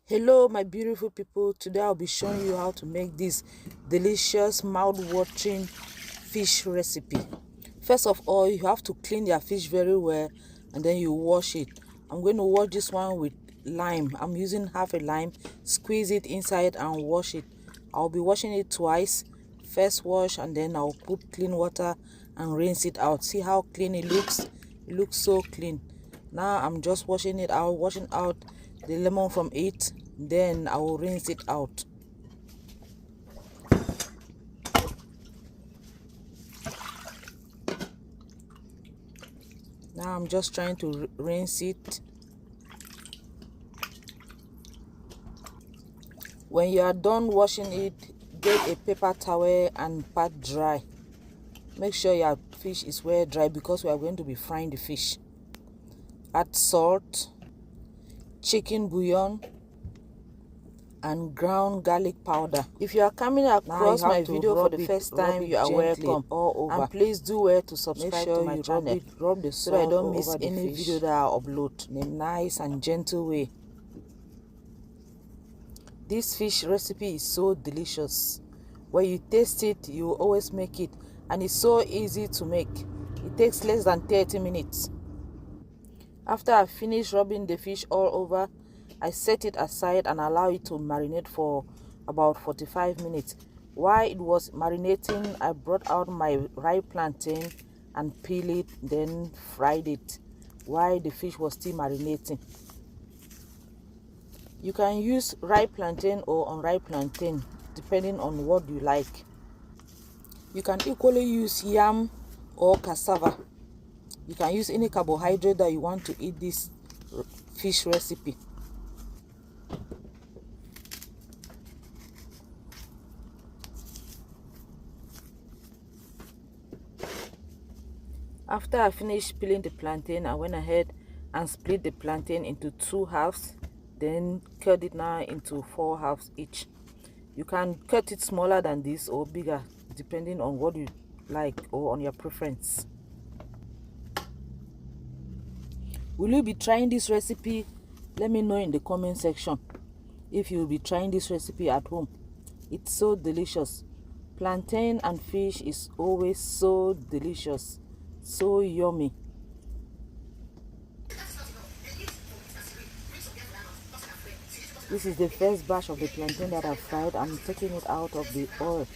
Hello my beautiful people, today I'll be showing you how to make this delicious mouth-watering fish recipe. First of all, you have to clean your fish very well and then you wash it. I'm going to wash this one with lime. I'm using half a lime, squeeze it inside and wash it. I'll be washing it twice. First wash and then I'll put clean water and rinse it out. See how clean it looks? It looks so clean. Now I'm just washing it out, washing out the lemon from it, then I will rinse it out. Now I'm just trying to rinse it. When you are done washing it, get a paper towel and pat dry. Make sure your fish is well dry because we are going to be frying the fish. Add salt, chicken bouillon, and ground garlic powder. If you are coming across my video for the first time, you are welcome all over. And please do well to subscribe to my channel. Rub the so that I don't miss any video that I upload in a nice and gentle way. This fish recipe is so delicious. When you taste it, you always make it, and it's so easy to make. It takes less than 30 minutes. After I finish rubbing the fish all over, I set it aside and allow it to marinate for about 45 minutes. While it was marinating, I brought out my ripe plantain and peeled it, then fried it while the fish was still marinating. You can use ripe plantain or unripe plantain depending on what you like. You can equally use yam or cassava. You can use any carbohydrate that you want to eat this fish recipe. After I finished peeling the plantain, I went ahead and split the plantain into 2 halves, then cut it now into 4 halves each. You can cut it smaller than this or bigger depending on what you like or on your preference. Will you be trying this recipe? Let me know in the comment section if you will be trying this recipe at home. It's so delicious. Plantain and fish is always so delicious, so yummy. This is the first batch of the plantain that I've fried. I'm taking it out of the oil.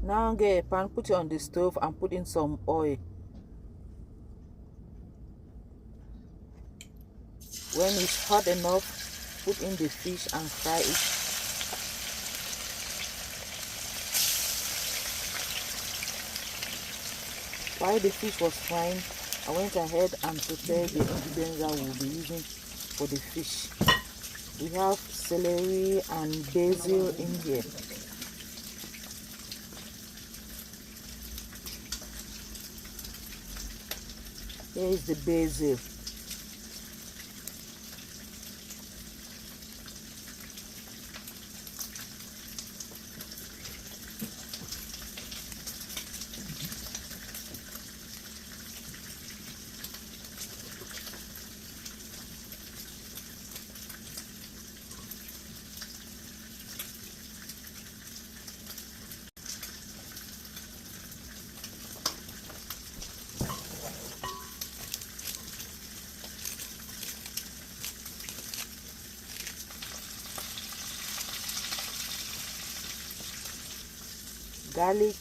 Now get a pan, put it on the stove and put in some oil. When it's hot enough, put in the fish and fry it. While the fish was frying, I went ahead and prepared the ingredients that we'll be using for the fish. We have celery and basil in here. Here is the basil. Garlic,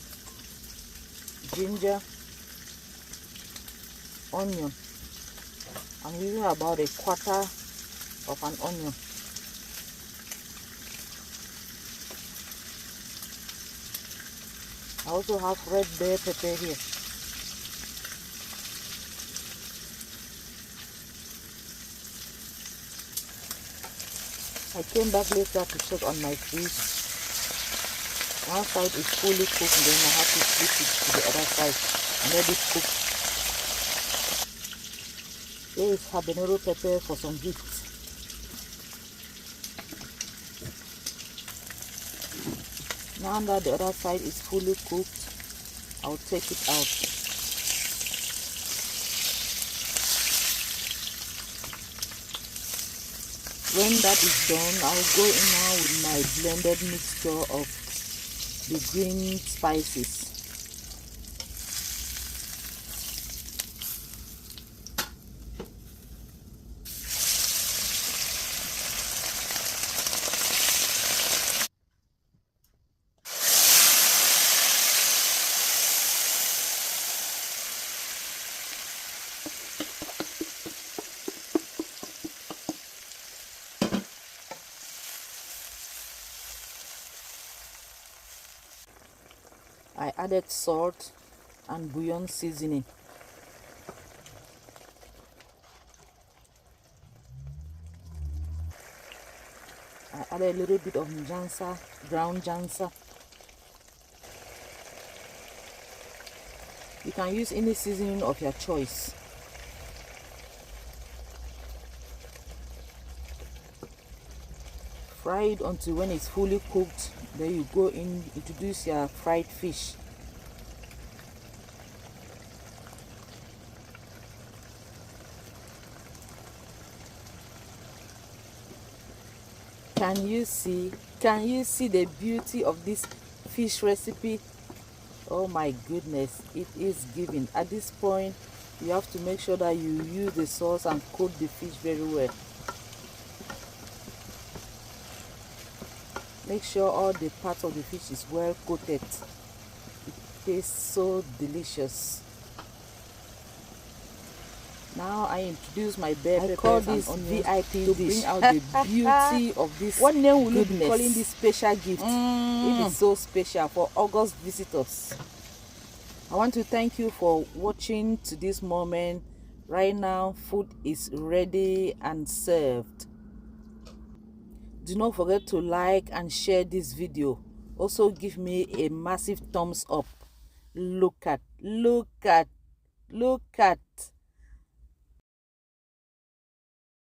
ginger, onion. I'm using about a quarter of an onion. I also have red bell pepper here. I came back later to check on my fish. One side is fully cooked, and then I have to flip it to the other side and let it cook. Here is habanero pepper for some heat. Now that the other side is fully cooked, I'll take it out. When that is done, I'll go in now with my blended mixture of the green spices. I added salt and bouillon seasoning. I added a little bit of jansa, ground jansa. You can use any seasoning of your choice. Fry it until when it's fully cooked. Then you go in, introduce your fried fish. Can you see the beauty of this fish recipe? Oh my goodness, it is giving. At this point, you have to make sure that you use the sauce and coat the fish very well. Make sure all the parts of the fish is well coated. It tastes so delicious. Now I introduce my bell peppers and onions VIP to bring out the beauty of this. What name will you be calling this special gift? It is so special for August visitors. I want to thank you for watching to this moment. Right now, food is ready and served. Do not forget to like and share this video. Also give me a massive thumbs up. Look at